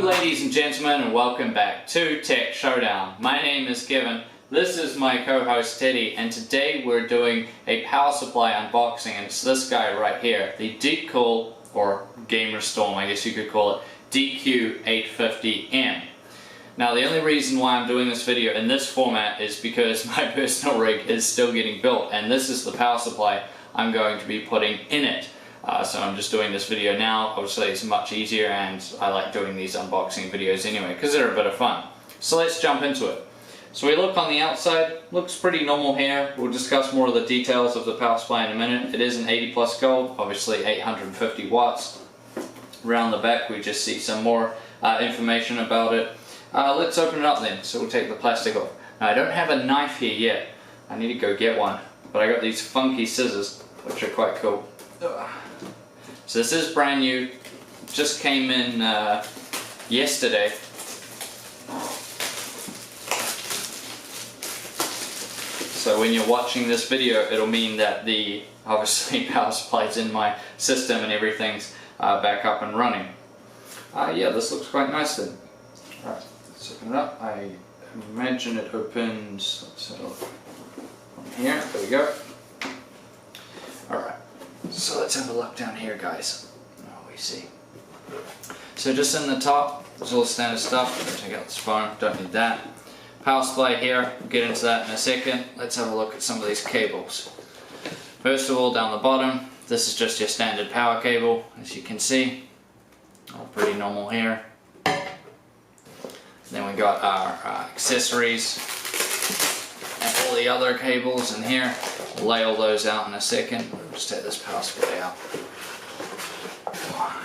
ladies and gentlemen, and welcome back to Tech Showdown. My name is Kevin, this is my co-host Teddy, and today we're doing a power supply unboxing, and it's this guy right here, the Deepcool, or GamerStorm I guess you could call it, DQ850-M. Now the only reason why I'm doing this video in this format is because my personal rig is still getting built, and this is the power supply I'm going to be putting in it. So I'm just doing this video now. Obviously it's much easier, and I like doing these unboxing videos anyway because they're a bit of fun. So let's jump into it. So we look on the outside, looks pretty normal here. We'll discuss more of the details of the power supply in a minute. It is an 80 plus gold, obviously 850 watts. Around the back we just see some more information about it. Let's open it up then. So we'll take the plastic off. Now I don't have a knife here yet. I need to go get one. But I got these funky scissors, which are quite cool. So this is brand new, just came in yesterday. So when you're watching this video, it'll mean that the obviously power supply's in my system and everything's back up and running. Yeah, this looks quite nice then. Alright, let's open it up. I imagine it opens, let's have a look from here, there we go. Alright. So let's have a look down here, guys. What we see. So just in the top, there's all the standard stuff. I'm going to take out this phone, don't need that. Power supply here, we'll get into that in a second. Let's have a look at some of these cables. First of all, down the bottom, this is just your standard power cable, as you can see. All pretty normal here. Then we got our accessories and all the other cables in here. We'll lay all those out in a second. We'll just take this power supply out.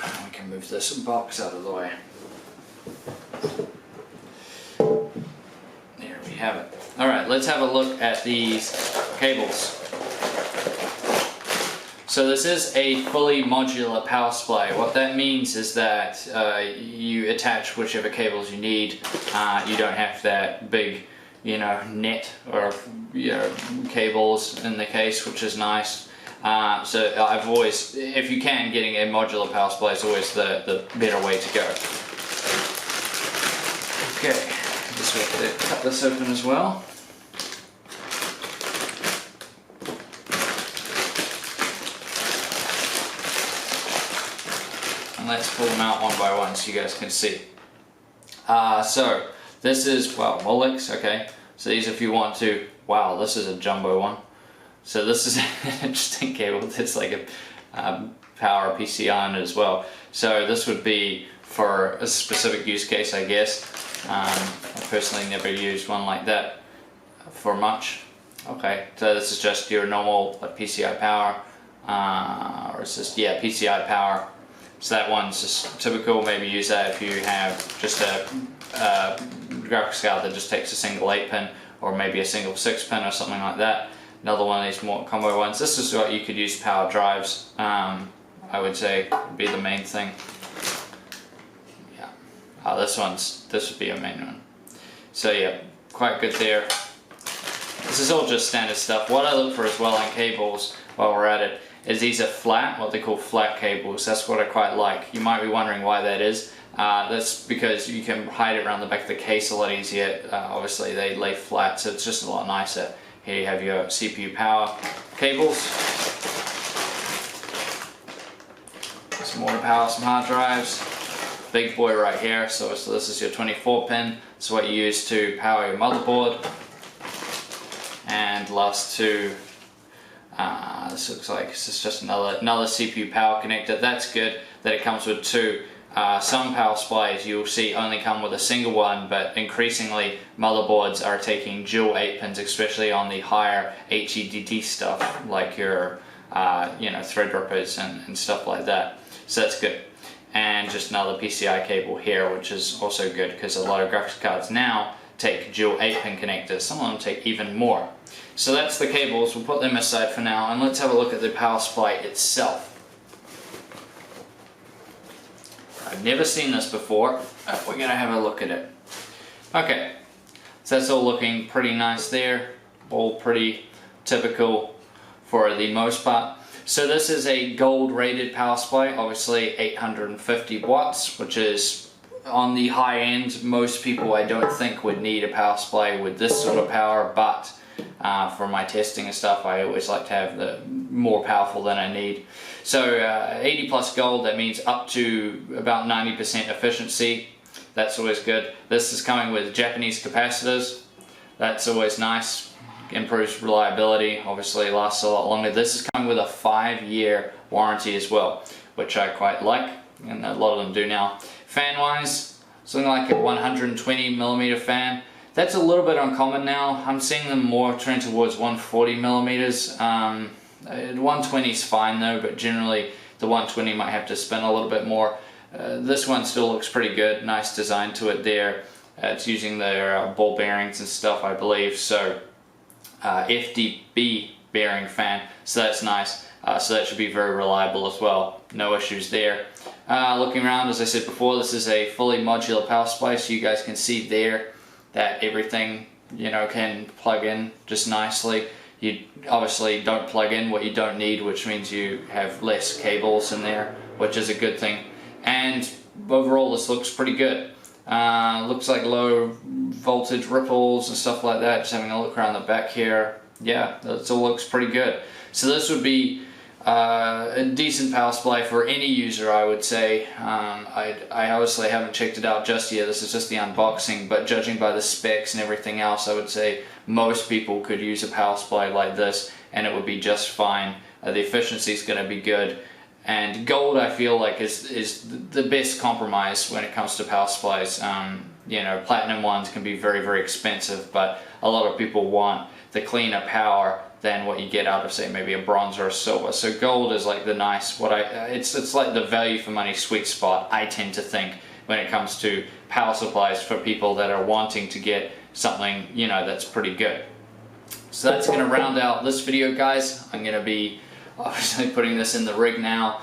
And we can move this box out of the way. There we have it. Alright, let's have a look at these cables. So this is a fully modular power supply. What that means is that you attach whichever cables you need. You don't have that big net or cables in the case, which is nice. So I've always, if you can, getting a modular power supply is always the better way to go. Okay, just going to cut this open as well. And let's pull them out one by one so you guys can see. So this is, well, Molex, okay. So these, if you want to, wow, this is a jumbo one. So this is an interesting cable. It's like a power PCI on it as well. So this would be for a specific use case, I guess. I personally never used one like that for much. Okay, so this is just your normal PCI power, or it's just, yeah, PCI power. So that one's just typical. Maybe use that if you have just a graphics card that just takes a single 8-pin, or maybe a single 6-pin or something like that. Another one of these more combo ones. This is what you could use power drives. I would say would be the main thing. Yeah. This would be a main one. So yeah, quite good there. This is all just standard stuff. What I look for as well in cables while we're at it is these are flat, what they call flat cables. That's what I quite like. You might be wondering why that is. That's because you can hide it around the back of the case a lot easier. Obviously they lay flat, so it's just a lot nicer. Here you have your CPU power cables. Some more power, some hard drives. Big boy right here, so this is your 24-pin. It's what you use to power your motherboard. And last two, this looks like this is just another CPU power connector. That's good that it comes with two. Some power supplies you'll see only come with a single one, but increasingly motherboards are taking dual 8-pins, especially on the higher HEDD stuff, like your Threadrippers and stuff like that. So that's good. And just another PCI cable here, which is also good because a lot of graphics cards now take dual 8-pin connectors. Some of them take even more. So that's the cables. We'll put them aside for now, and let's have a look at the power supply itself. I've never seen this before. We're going to have a look at it. Okay, so that's all looking pretty nice there. All pretty typical for the most part. So this is a gold rated power supply, obviously 850 watts, which is on the high end, most people I don't think would need a power supply with this sort of power, but for my testing and stuff, I always like to have the more powerful than I need. So 80 plus gold, that means up to about 90% efficiency. That's always good. This is coming with Japanese capacitors. That's always nice. Improves reliability, obviously lasts a lot longer. This is coming with a 5-year warranty as well, which I quite like, and a lot of them do now. Fan wise, something like a 120mm fan. That's a little bit uncommon now. I'm seeing them more trend towards 140mm. 120 is fine though, but generally the 120 might have to spin a little bit more. This one still looks pretty good. Nice design to it there. It's using their ball bearings and stuff, I believe. So FDB bearing fan, so that's nice. So that should be very reliable as well. No issues there. Looking around, as I said before, this is a fully modular power supply, so you guys can see there that everything, you know, can plug in just nicely. You obviously don't plug in what you don't need, which means you have less cables in there, which is a good thing. And overall, this looks pretty good. Looks like low voltage ripples and stuff like that. Just having a look around the back here, yeah, that all looks pretty good. So this would be a decent power supply for any user, I would say. I obviously haven't checked it out just yet. This is just the unboxing, but judging by the specs and everything else, I would say most people could use a power supply like this and it would be just fine. The efficiency is going to be good. And gold, I feel like, is the best compromise when it comes to power supplies. You know, platinum ones can be very, very expensive, but a lot of people want the cleaner power than what you get out of, say, maybe a bronze or a silver. So gold is like the nice, it's like the value for money sweet spot, I tend to think, when it comes to power supplies for people that are wanting to get something, you know, that's pretty good. So that's going to round out this video, guys. I'm going to be obviously putting this in the rig now,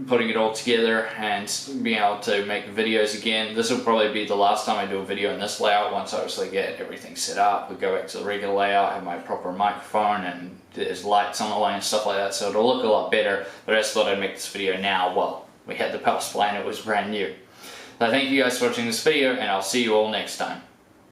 putting it all together and being able to make videos again. This will probably be the last time I do a video in this layout. Once I obviously get everything set up, we go back to the regular layout, have my proper microphone, and there's lights on the line and stuff like that, so it'll look a lot better. But I just thought I'd make this video now while we had the power supply and it was brand new. So thank you guys for watching this video, and I'll see you all next time.